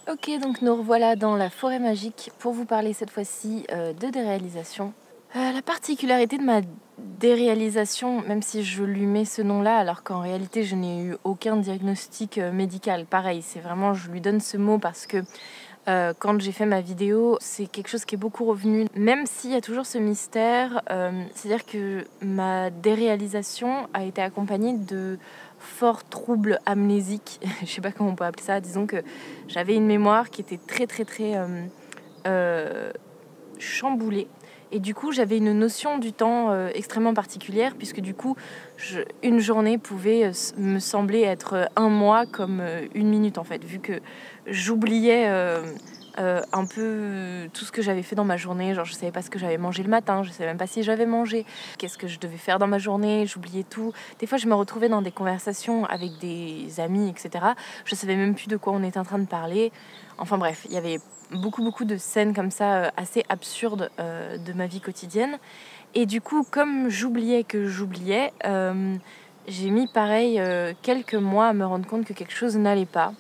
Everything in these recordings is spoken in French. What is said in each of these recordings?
Ok, donc nous revoilà dans la forêt magique pour vous parler cette fois-ci de déréalisation. La particularité de ma déréalisation, même si je lui mets ce nom-là, alors qu'en réalité je n'ai eu aucun diagnostic médical, pareil, c'est vraiment, je lui donne ce mot parce que quand j'ai fait ma vidéo, c'est quelque chose qui est beaucoup revenu, même s'il y a toujours ce mystère, c'est-à-dire que ma déréalisation a été accompagnée de forts troubles amnésiques, je sais pas comment on peut appeler ça, disons que j'avais une mémoire qui était très euh, chamboulée. Et du coup, j'avais une notion du temps extrêmement particulière, puisque du coup, une journée pouvait me sembler être un mois comme une minute, en fait, vu que j'oubliais un peu tout ce que j'avais fait dans ma journée. Genre, je savais pas ce que j'avais mangé le matin, je savais même pas si j'avais mangé, qu'est-ce que je devais faire dans ma journée, j'oubliais tout. Des fois, je me retrouvais dans des conversations avec des amis, etc. Je savais même plus de quoi on était en train de parler. Enfin bref, il y avait beaucoup de scènes comme ça assez absurdes de ma vie quotidienne. Et du coup, comme j'oubliais que j'oubliais, j'ai mis pareil quelques mois à me rendre compte que quelque chose n'allait pas.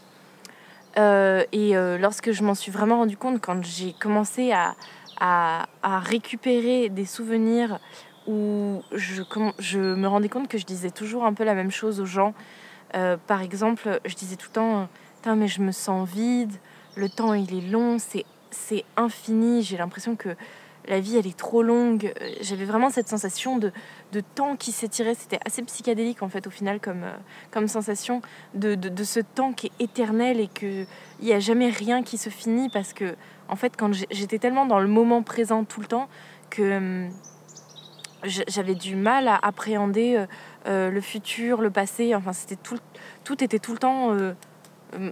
Lorsque je m'en suis vraiment rendu compte, quand j'ai commencé à récupérer des souvenirs où je me rendais compte que je disais toujours un peu la même chose aux gens. Par exemple, je disais tout le temps « Putain, mais je me sens vide, le temps il est long, c'est infini, j'ai l'impression que la vie elle est trop longue. » J'avais vraiment cette sensation de temps qui s'étirait, c'était assez psychédélique en fait au final comme sensation de ce temps qui est éternel et qu'il n'y a jamais rien qui se finit parce que en fait quand j'étais tellement dans le moment présent tout le temps que j'avais du mal à appréhender le futur, le passé, enfin tout était tout le temps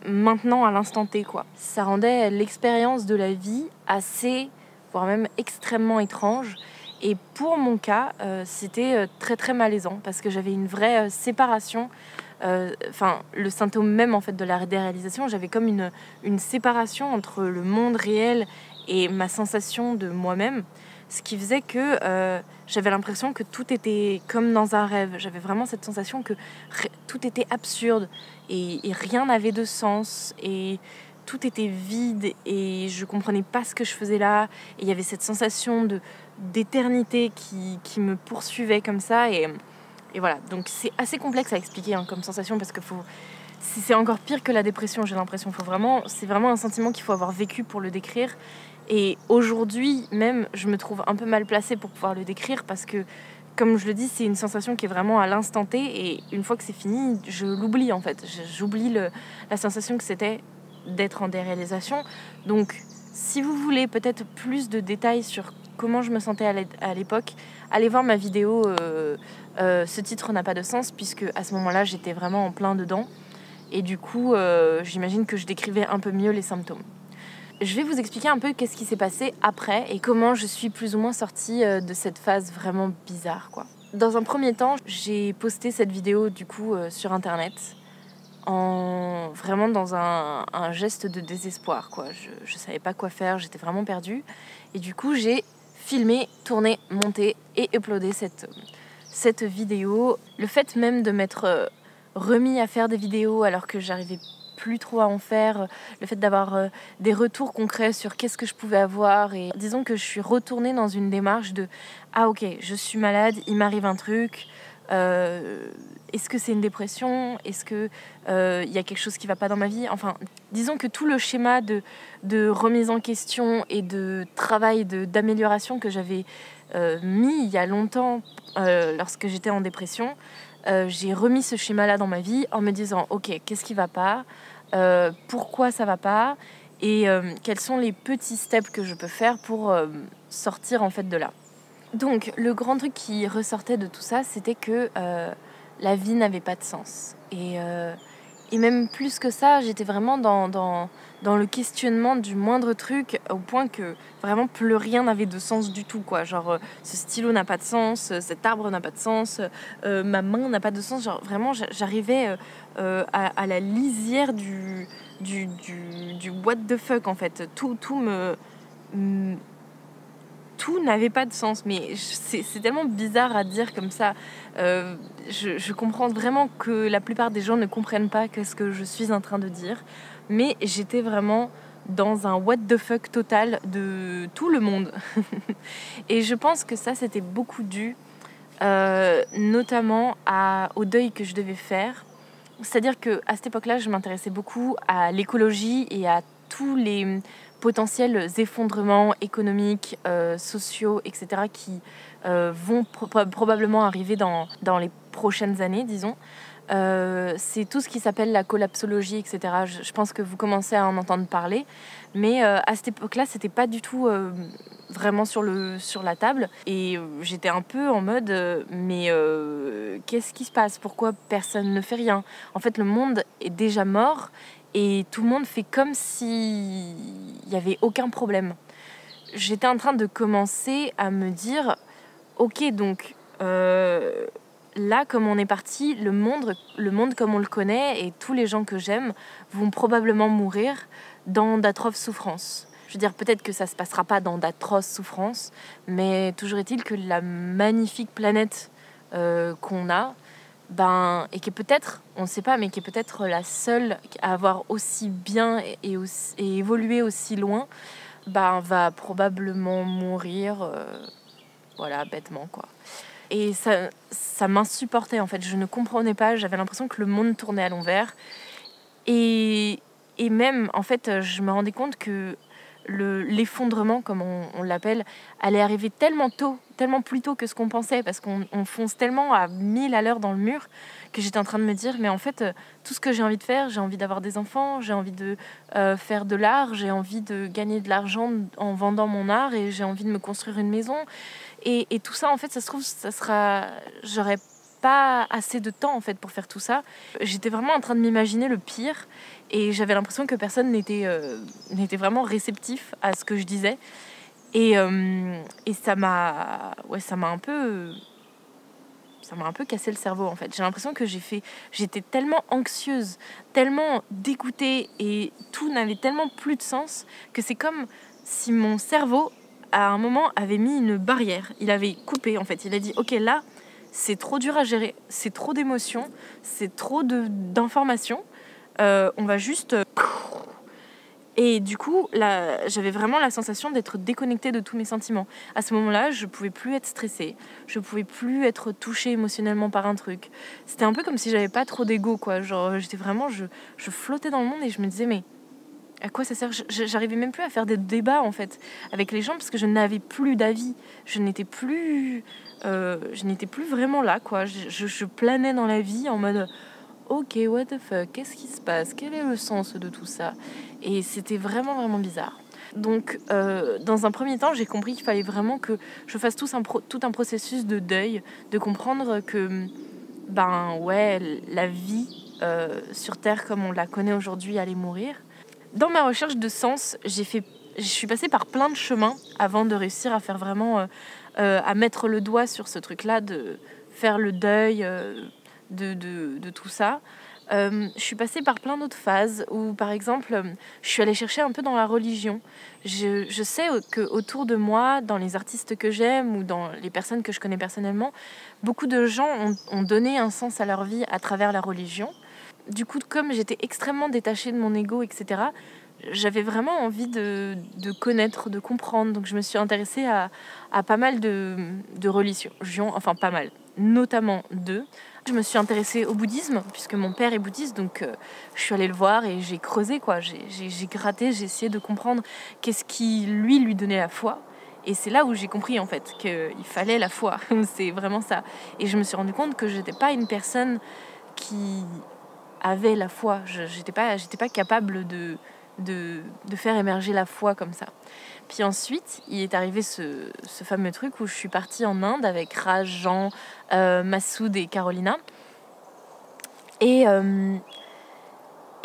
maintenant à l'instant T quoi. Ça rendait l'expérience de la vie assez, voire même extrêmement étrange. Et pour mon cas, c'était très malaisant parce que j'avais une vraie séparation. Enfin, le symptôme même en fait de la déréalisation, j'avais comme une séparation entre le monde réel et ma sensation de moi-même, ce qui faisait que j'avais l'impression que tout était comme dans un rêve. J'avais vraiment cette sensation que tout était absurde et rien n'avait de sens et tout était vide et je comprenais pas ce que je faisais là. Et il y avait cette sensation d'éternité qui me poursuivait comme ça et voilà. Donc c'est assez complexe à expliquer comme sensation parce que c'est encore pire que la dépression, j'ai l'impression. C'est vraiment un sentiment qu'il faut avoir vécu pour le décrire. Et aujourd'hui même, je me trouve un peu mal placée pour pouvoir le décrire parce que, comme je le dis, c'est une sensation qui est vraiment à l'instant T et une fois que c'est fini, je l'oublie en fait. J'oublie la sensation que c'était d'être en déréalisation. Donc, si vous voulez peut-être plus de détails sur comment je me sentais à l'époque, allez voir ma vidéo Ce titre n'a pas de sens, puisque à ce moment-là, j'étais vraiment en plein dedans. Et du coup, j'imagine que je décrivais un peu mieux les symptômes. Je vais vous expliquer un peu qu'est-ce qui s'est passé après et comment je suis plus ou moins sortie de cette phase vraiment bizarre, quoi. Dans un premier temps, j'ai posté cette vidéo du coup sur internet vraiment dans un geste de désespoir, quoi. Je savais pas quoi faire, j'étais vraiment perdue. Et du coup, j'ai filmé, tourné, monté et uploadé cette vidéo. Le fait même de m'être remis à faire des vidéos alors que j'arrivais plus trop à en faire, le fait d'avoir des retours concrets sur qu'est-ce que je pouvais avoir, et disons que je suis retournée dans une démarche de ah ok, je suis malade, il m'arrive un truc, est-ce que c'est une dépression, est-ce que y a quelque chose qui va pas dans ma vie, enfin disons que tout le schéma de remise en question et de travail d'amélioration que j'avais mis il y a longtemps lorsque j'étais en dépression, j'ai remis ce schéma-là dans ma vie en me disant ok, qu'est-ce qui va pas, pourquoi ça va pas, et quels sont les petits steps que je peux faire pour sortir en fait de là. Donc le grand truc qui ressortait de tout ça, c'était que la vie n'avait pas de sens. Et même plus que ça, j'étais vraiment dans le questionnement du moindre truc, au point que vraiment plus rien n'avait de sens du tout, quoi. Genre, ce stylo n'a pas de sens, cet arbre n'a pas de sens, ma main n'a pas de sens. Genre, vraiment, j'arrivais à la lisière du what the fuck, en fait. Tout n'avait pas de sens, mais c'est tellement bizarre à dire comme ça. Je comprends vraiment que la plupart des gens ne comprennent pas ce que je suis en train de dire, mais j'étais vraiment dans un what the fuck total de tout le monde. Et je pense que ça, c'était beaucoup dû notamment au deuil que je devais faire. C'est-à-dire qu'à cette époque-là, je m'intéressais beaucoup à l'écologie et à tous les potentiels effondrements économiques, sociaux, etc. qui vont probablement arriver dans les prochaines années, disons. C'est tout ce qui s'appelle la collapsologie, etc. Je pense que vous commencez à en entendre parler, mais à cette époque-là, c'était pas du tout vraiment sur la table, et j'étais un peu en mode mais qu'est-ce qui se passe? Pourquoi personne ne fait rien? En fait, le monde est déjà mort et tout le monde fait comme s'il n'y avait aucun problème. J'étais en train de commencer à me dire ok, donc là, comme on est parti, le monde comme on le connaît et tous les gens que j'aime vont probablement mourir dans d'atroces souffrances. Je veux dire, peut-être que ça ne se passera pas dans d'atroces souffrances, mais toujours est-il que la magnifique planète qu'on a, et qui est peut-être, on ne sait pas, mais qui est peut-être la seule à avoir aussi bien et évolué aussi loin, va probablement mourir, voilà, bêtement, quoi. Et ça m'insupportait, en fait. Je ne comprenais pas, j'avais l'impression que le monde tournait à l'envers. Et même, en fait, je me rendais compte que l'effondrement, comme on l'appelle, allait arriver tellement tôt, tellement plus tôt que ce qu'on pensait, parce qu'on fonce tellement à 1000 à l'heure dans le mur, que j'étais en train de me dire, mais en fait, tout ce que j'ai envie de faire, j'ai envie d'avoir des enfants, j'ai envie de faire de l'art, j'ai envie de gagner de l'argent en vendant mon art, et j'ai envie de me construire une maison. Et tout ça, en fait, ça se trouve, j'aurais pas assez de temps, en fait, pour faire tout ça. J'étais vraiment en train de m'imaginer le pire, et j'avais l'impression que personne n'était vraiment réceptif à ce que je disais. Et ça m'a un peu cassé le cerveau, en fait. J'ai l'impression que j'étais tellement anxieuse, tellement dégoûtée, et tout n'avait tellement plus de sens, que c'est comme si mon cerveau, à un moment, avait mis une barrière. Il avait coupé, en fait. Il a dit, ok, là, c'est trop dur à gérer, c'est trop d'émotions, c'est trop d'informations. On va juste... Et du coup, là, j'avais vraiment la sensation d'être déconnectée de tous mes sentiments. À ce moment-là, je pouvais plus être stressée, je pouvais plus être touchée émotionnellement par un truc. C'était un peu comme si j'avais pas trop d'ego, quoi. Genre, j'étais vraiment... Je flottais dans le monde et je me disais, mais à quoi ça sert? J'arrivais même plus à faire des débats, en fait, avec les gens, parce que je n'avais plus d'avis. Je n'étais plus vraiment là, quoi. Je planais dans la vie en mode... Ok, what the fuck, qu'est-ce qui se passe? Quel est le sens de tout ça? Et c'était vraiment, vraiment bizarre. Donc, dans un premier temps, j'ai compris qu'il fallait vraiment que je fasse tout un processus de deuil, de comprendre que, la vie sur Terre, comme on la connaît aujourd'hui, allait mourir. Dans ma recherche de sens, je suis passée par plein de chemins avant de réussir à faire vraiment, à mettre le doigt sur ce truc-là, de faire le deuil de tout ça. Je suis passée par plein d'autres phases où, par exemple, je suis allée chercher un peu dans la religion. Je sais qu'autour de moi, dans les artistes que j'aime ou dans les personnes que je connais personnellement, beaucoup de gens ont donné un sens à leur vie à travers la religion. Du coup, comme j'étais extrêmement détachée de mon ego, etc., j'avais vraiment envie de connaître, de comprendre. Donc je me suis intéressée à pas mal de religions, enfin pas mal, notamment deux. Je me suis intéressée au bouddhisme, puisque mon père est bouddhiste, donc je suis allée le voir et j'ai creusé, quoi. J'ai gratté, j'ai essayé de comprendre qu'est-ce qui, lui donnait la foi. Et c'est là où j'ai compris, en fait, qu'il fallait la foi. C'est vraiment ça. Et je me suis rendu compte que j'étais pas une personne qui avait la foi. J'étais pas capable de faire émerger la foi comme ça. Puis ensuite, il est arrivé ce fameux truc où je suis partie en Inde avec Raj, Jean, Massoud et Carolina. Et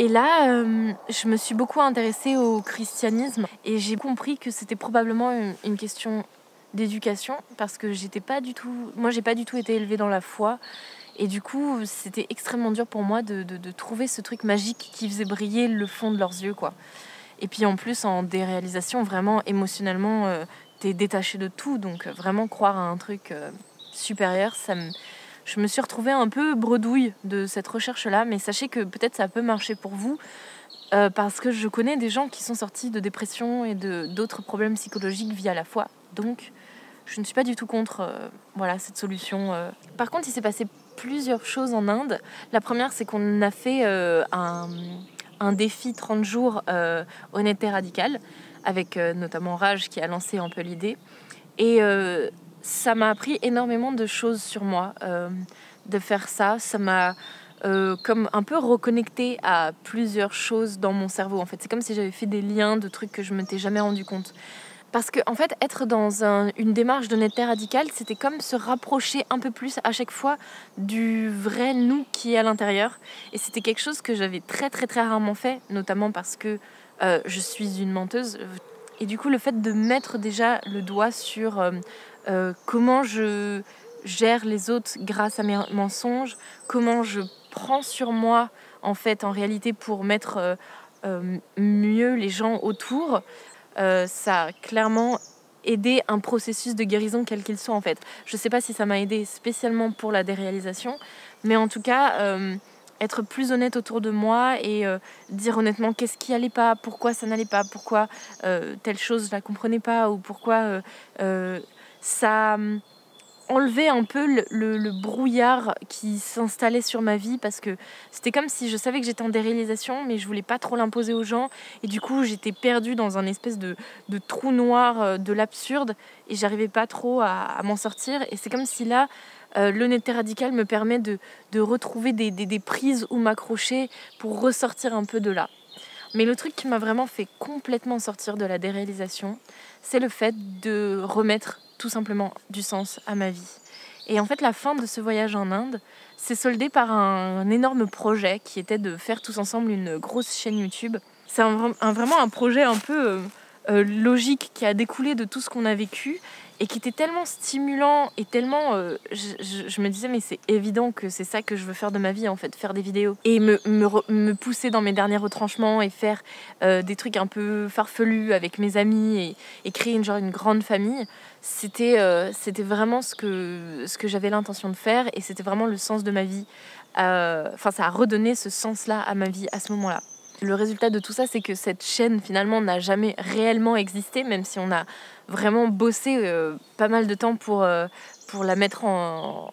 là, je me suis beaucoup intéressée au christianisme et j'ai compris que c'était probablement une question d'éducation, parce que j'ai pas du tout été élevée dans la foi. Et du coup, c'était extrêmement dur pour moi de trouver ce truc magique qui faisait briller le fond de leurs yeux, quoi. Et puis en plus, en déréalisation, vraiment émotionnellement, t'es détaché de tout. Donc vraiment croire à un truc supérieur, je me suis retrouvée un peu bredouille de cette recherche-là. Mais sachez que peut-être ça peut marcher pour vous. parce que je connais des gens qui sont sortis de dépression et d'autres problèmes psychologiques via la foi. Donc, je ne suis pas du tout contre cette solution. Par contre, il s'est passé plusieurs choses en Inde. La première, c'est qu'on a fait un défi 30 jours honnêteté radicale, avec notamment Raj qui a lancé un peu l'idée. Et ça m'a appris énormément de choses sur moi, de faire ça. Ça m'a comme un peu reconnecté à plusieurs choses dans mon cerveau. En fait, c'est comme si j'avais fait des liens de trucs que je m'étais jamais rendu compte. Parce que, en fait, être dans une démarche d'honnêteté radicale, c'était comme se rapprocher un peu plus à chaque fois du vrai nous qui est à l'intérieur. Et c'était quelque chose que j'avais très, très, très rarement fait, notamment parce que je suis une menteuse. Et du coup, le fait de mettre déjà le doigt sur comment je gère les autres grâce à mes mensonges, comment je prends sur moi, en fait, en réalité, pour mettre mieux les gens autour, ça a clairement aidé un processus de guérison quel qu'il soit en fait. Je sais pas si ça m'a aidé spécialement pour la déréalisation, mais en tout cas être plus honnête autour de moi et dire honnêtement qu'est-ce qui allait pas, pourquoi ça n'allait pas, pourquoi telle chose je la comprenais pas ou pourquoi ça enlever un peu le brouillard qui s'installait sur ma vie parce que c'était comme si je savais que j'étais en déréalisation mais je voulais pas trop l'imposer aux gens et du coup j'étais perdue dans un espèce de trou noir de l'absurde et j'arrivais pas trop à m'en sortir et c'est comme si là l'honnêteté radicale me permet de retrouver des prises où m'accrocher pour ressortir un peu de là. Mais le truc qui m'a vraiment fait complètement sortir de la déréalisation, c'est le fait de remettre tout simplement du sens à ma vie. Et en fait, la fin de ce voyage en Inde s'est soldée par un énorme projet qui était de faire tous ensemble une grosse chaîne YouTube. C'est vraiment un projet un peu logique qui a découlé de tout ce qu'on a vécu et qui était tellement stimulant et tellement... je me disais, mais c'est évident que c'est ça que je veux faire de ma vie, en fait, faire des vidéos. Et me pousser dans mes derniers retranchements et faire des trucs un peu farfelus avec mes amis et créer une grande famille. C'était vraiment ce que j'avais l'intention de faire et c'était vraiment le sens de ma vie. Ça a redonné ce sens-là à ma vie à ce moment-là. Le résultat de tout ça, c'est que cette chaîne, finalement, n'a jamais réellement existé, même si on a vraiment bossé pas mal de temps pour la mettre en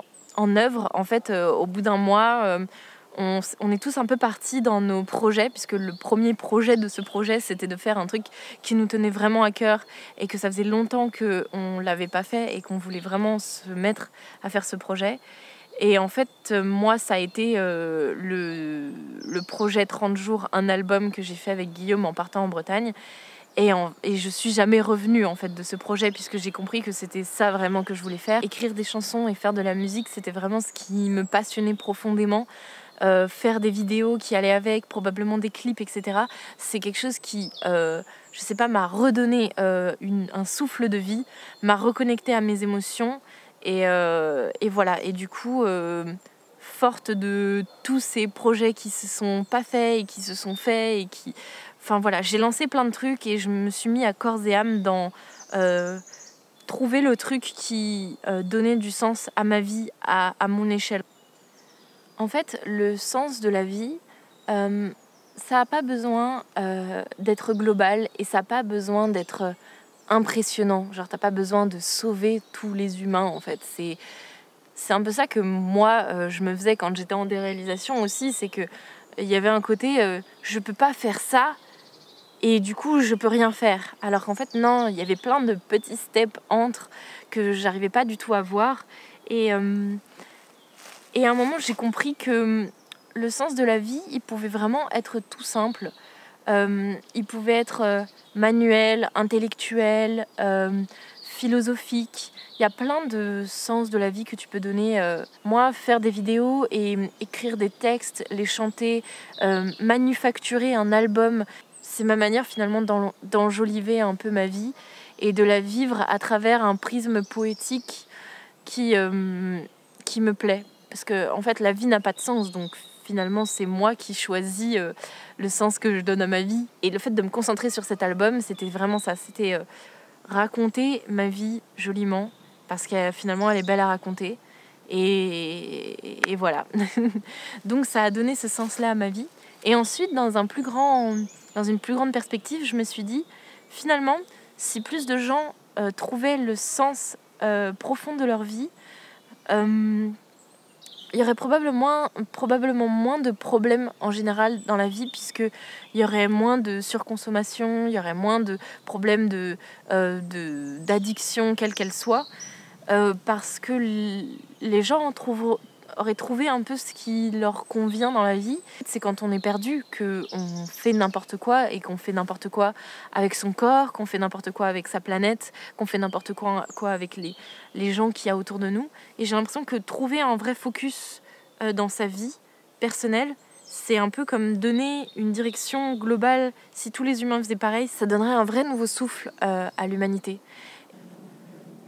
œuvre. En fait, au bout d'un mois, on est tous un peu partis dans nos projets, puisque le premier projet de ce projet, c'était de faire un truc qui nous tenait vraiment à cœur et que ça faisait longtemps qu'on ne l'avait pas fait et qu'on voulait vraiment se mettre à faire ce projet. Et en fait, moi, ça a été le projet 30 jours, un album que j'ai fait avec Guillaume en partant en Bretagne. Et je suis jamais revenue en fait de ce projet puisque j'ai compris que c'était ça vraiment que je voulais faire. Écrire des chansons et faire de la musique, c'était vraiment ce qui me passionnait profondément. Faire des vidéos qui allaient avec, probablement des clips, etc. C'est quelque chose qui, je sais pas, m'a redonné un souffle de vie, m'a reconnecté à mes émotions. Et voilà, et du coup, forte de tous ces projets qui se sont pas faits et qui se sont faits et qui... Enfin voilà, j'ai lancé plein de trucs et je me suis mis à corps et âme dans trouver le truc qui donnait du sens à ma vie, à mon échelle. En fait, le sens de la vie, ça n'a pas besoin d'être global et ça n'a pas besoin d'être impressionnant. Genre, t'as pas besoin de sauver tous les humains, en fait. C'est un peu ça que moi, je me faisais quand j'étais en déréalisation aussi, c'est que il y avait un côté, je peux pas faire ça, et du coup, je peux rien faire. Alors qu'en fait, non, il y avait plein de petits steps entre que j'arrivais pas du tout à voir. Et à un moment, j'ai compris que le sens de la vie, il pouvait vraiment être tout simple. Il pouvait être manuel, intellectuel, philosophique. Il y a plein de sens de la vie que tu peux donner. Moi, faire des vidéos et écrire des textes, les chanter, manufacturer un album, c'est ma manière finalement d'enjoliver un peu ma vie et de la vivre à travers un prisme poétique qui me plaît. Parce que en fait, la vie n'a pas de sens, donc finalement, c'est moi qui choisis le sens que je donne à ma vie. Et le fait de me concentrer sur cet album, c'était vraiment ça. C'était raconter ma vie joliment, parce que finalement, elle est belle à raconter. Et voilà. Donc, ça a donné ce sens-là à ma vie. Et ensuite, dans une plus grande perspective, je me suis dit, finalement, si plus de gens trouvaient le sens profond de leur vie, il y aurait probablement moins de problèmes en général dans la vie, puisqu'il y aurait moins de surconsommation, il y aurait moins de problèmes d'addiction, quelle qu'elle soit, parce que les gens auraient trouvé un peu ce qui leur convient dans la vie. C'est quand on est perdu qu'on fait n'importe quoi, et qu'on fait n'importe quoi avec son corps, qu'on fait n'importe quoi avec sa planète, qu'on fait n'importe quoi avec les gens qu'il y a autour de nous. Et j'ai l'impression que trouver un vrai focus dans sa vie personnelle, c'est un peu comme donner une direction globale. Si tous les humains faisaient pareil, ça donnerait un vrai nouveau souffle à l'humanité.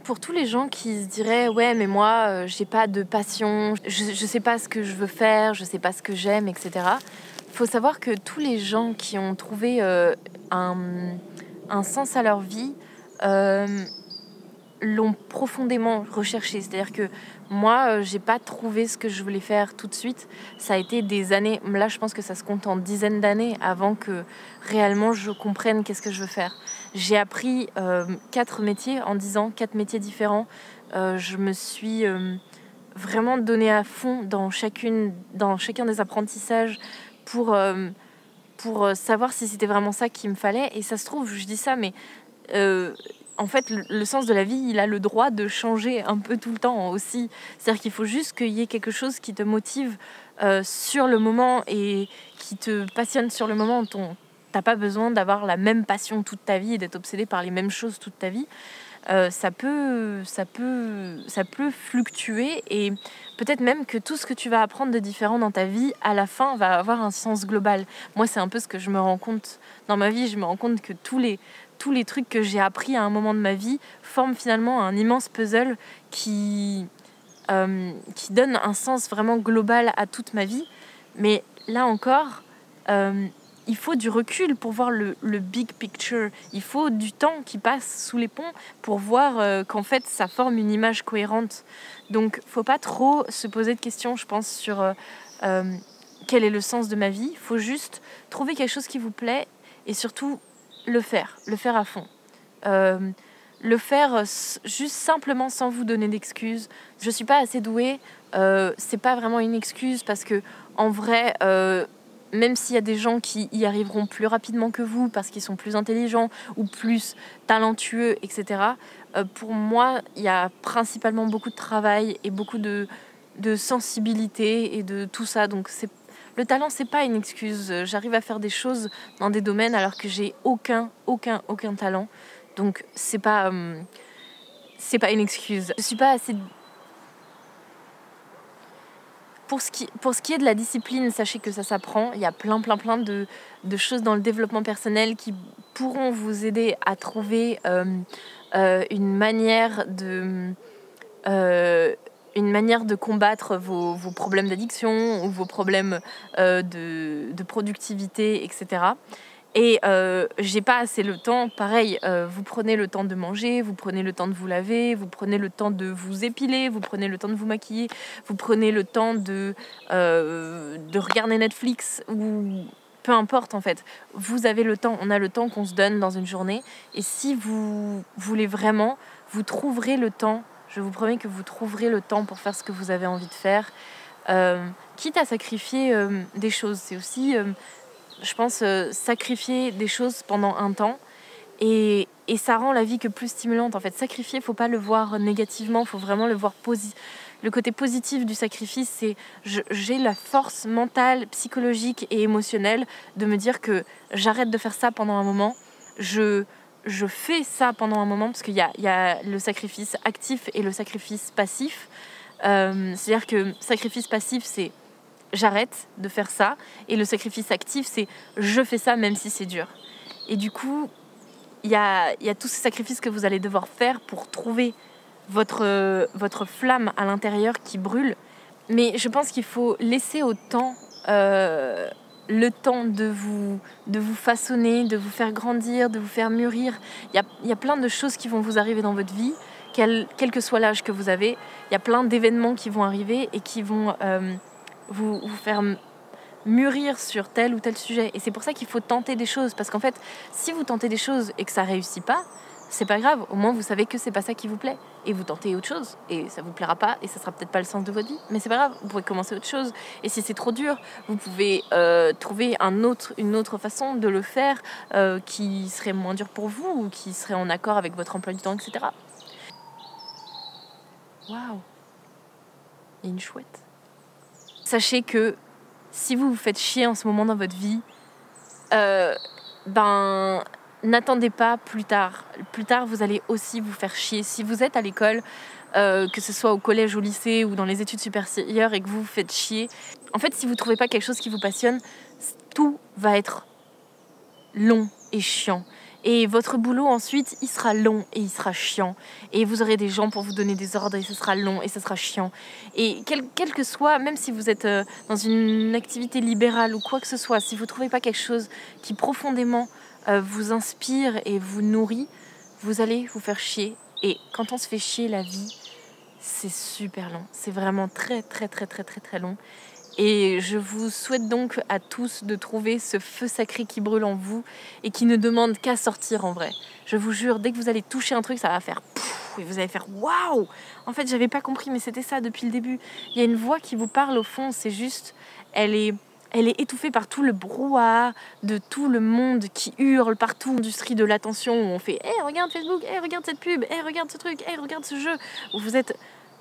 Pour tous les gens qui se diraient « Ouais, mais moi, j'ai pas de passion, je sais pas ce que je veux faire, je sais pas ce que j'aime, etc. » Il faut savoir que tous les gens qui ont trouvé un sens à leur vie l'ont profondément recherché. C'est-à-dire que moi, j'ai pas trouvé ce que je voulais faire tout de suite. Ça a été des années. Là, je pense que ça se compte en dizaines d'années avant que réellement je comprenne qu'est-ce que je veux faire. J'ai appris 4 métiers en 10 ans, 4 métiers différents. Je me suis vraiment donnée à fond dans chacun des apprentissages pour savoir si c'était vraiment ça qu'il me fallait. Et ça se trouve, je dis ça, mais en fait, le sens de la vie, il a le droit de changer un peu tout le temps aussi. C'est-à-dire qu'il faut juste qu'il y ait quelque chose qui te motive sur le moment et qui te passionne sur le moment. T'as pas besoin d'avoir la même passion toute ta vie et d'être obsédé par les mêmes choses toute ta vie. Ça peut fluctuer, et peut-être même que tout ce que tu vas apprendre de différent dans ta vie, à la fin, va avoir un sens global. Moi, c'est un peu ce que je me rends compte dans ma vie. Je me rends compte que tous les trucs que j'ai appris à un moment de ma vie forment finalement un immense puzzle qui donne un sens vraiment global à toute ma vie. Mais là encore, il faut du recul pour voir le big picture. Il faut du temps qui passe sous les ponts pour voir qu'en fait, ça forme une image cohérente. Donc, faut pas trop se poser de questions, je pense, sur quel est le sens de ma vie. Il faut juste trouver quelque chose qui vous plaît et surtout le faire à fond. Le faire juste simplement sans vous donner d'excuses. Je suis pas assez douée, c'est pas vraiment une excuse, parce que en vrai, même s'il y a des gens qui y arriveront plus rapidement que vous parce qu'ils sont plus intelligents ou plus talentueux, etc., pour moi, il y a principalement beaucoup de travail et beaucoup de sensibilité et de tout ça. Donc le talent, c'est pas une excuse. J'arrive à faire des choses dans des domaines alors que j'ai aucun talent. Donc c'est pas une excuse. Je suis pas assez. Pour ce qui est de la discipline, sachez que ça s'apprend. Il y a plein de choses dans le développement personnel qui pourront vous aider à trouver une manière de combattre vos problèmes d'addiction ou vos problèmes de productivité, etc. Et j'ai pas assez le temps. Pareil, vous prenez le temps de manger, vous prenez le temps de vous laver, vous prenez le temps de vous épiler, vous prenez le temps de vous maquiller, vous prenez le temps de regarder Netflix, ou peu importe en fait. Vous avez le temps, on a le temps qu'on se donne dans une journée. Et si vous voulez vraiment, vous trouverez le temps. Je vous promets que vous trouverez le temps pour faire ce que vous avez envie de faire. Quitte à sacrifier des choses. C'est aussi... je pense sacrifier des choses pendant un temps, et ça rend la vie que plus stimulante. En fait, sacrifier, faut pas le voir négativement, faut vraiment le voir le côté positif du sacrifice. C'est j'ai la force mentale, psychologique et émotionnelle de me dire que j'arrête de faire ça pendant un moment. Je fais ça pendant un moment, parce qu'il y a le sacrifice actif et le sacrifice passif. C'est-à-dire que sacrifice passif, c'est j'arrête de faire ça, et le sacrifice actif, c'est je fais ça même si c'est dur. Et du coup, il y a tous ces sacrifices que vous allez devoir faire pour trouver votre flamme à l'intérieur qui brûle. Mais je pense qu'il faut laisser au temps le temps de vous façonner, de vous faire grandir, de vous faire mûrir. Il y a plein de choses qui vont vous arriver dans votre vie, quel que soit l'âge que vous avez. Il y a plein d'événements qui vont arriver et qui vont vous faire mûrir sur tel ou tel sujet. Et c'est pour ça qu'il faut tenter des choses. Parce qu'en fait, si vous tentez des choses et que ça réussit pas, c'est pas grave. Au moins, vous savez que c'est pas ça qui vous plaît. Et vous tentez autre chose. Et ça vous plaira pas. Et ça sera peut-être pas le sens de votre vie. Mais c'est pas grave. Vous pourrez commencer autre chose. Et si c'est trop dur, vous pouvez trouver une autre façon de le faire qui serait moins dur pour vous ou qui serait en accord avec votre emploi du temps, etc. Waouh! Il y a une chouette. Sachez que si vous vous faites chier en ce moment dans votre vie, n'attendez pas plus tard. Plus tard, vous allez aussi vous faire chier. Si vous êtes à l'école, que ce soit au collège, au lycée ou dans les études supérieures et que vous vous faites chier, en fait, si vous ne trouvez pas quelque chose qui vous passionne, tout va être long et chiant. Et votre boulot ensuite, il sera long et il sera chiant. Et vous aurez des gens pour vous donner des ordres et ce sera long et ce sera chiant. Et quel que soit, même si vous êtes dans une activité libérale ou quoi que ce soit, si vous ne trouvez pas quelque chose qui profondément vous inspire et vous nourrit, vous allez vous faire chier. Et quand on se fait chier, la vie, c'est super long. C'est vraiment très, très, très, très, très, très long. Et je vous souhaite donc à tous de trouver ce feu sacré qui brûle en vous et qui ne demande qu'à sortir en vrai. Je vous jure, dès que vous allez toucher un truc, ça va faire pouf et vous allez faire waouh. En fait, j'avais pas compris, mais c'était ça depuis le début. Il y a une voix qui vous parle au fond, c'est juste, elle est étouffée par tout le brouhaha de tout le monde qui hurle partout, l'industrie de l'attention où on fait « Hey, regarde Facebook, hey, regarde cette pub, hey, regarde ce truc, hey, regarde ce jeu »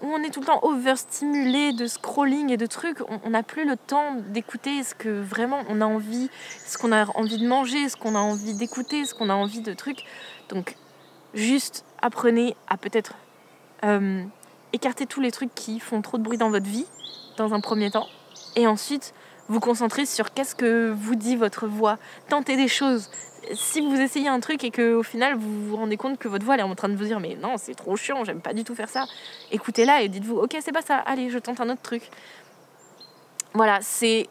où on est tout le temps overstimulé de scrolling et de trucs. On n'a plus le temps d'écouter ce que vraiment on a envie, ce qu'on a envie de manger, ce qu'on a envie d'écouter, ce qu'on a envie de trucs. Donc, juste apprenez à peut-être écarter tous les trucs qui font trop de bruit dans votre vie, dans un premier temps. Et ensuite, vous concentrer sur qu'est-ce que vous dit votre voix. Tentez des choses. Si vous essayez un truc et qu'au final vous vous rendez compte que votre voix elle est en train de vous dire mais non c'est trop chiant, j'aime pas du tout faire ça, écoutez-la et dites-vous ok c'est pas ça, allez je tente un autre truc. Voilà, c'est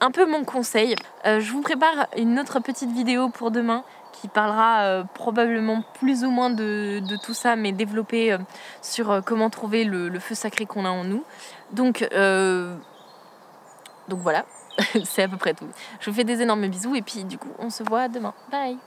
un peu mon conseil. Je vous prépare une autre petite vidéo pour demain qui parlera probablement plus ou moins de tout ça, mais développée sur comment trouver le feu sacré qu'on a en nous. Donc voilà. C'est à peu près tout. Je vous fais des énormes bisous et puis du coup on se voit demain. Bye.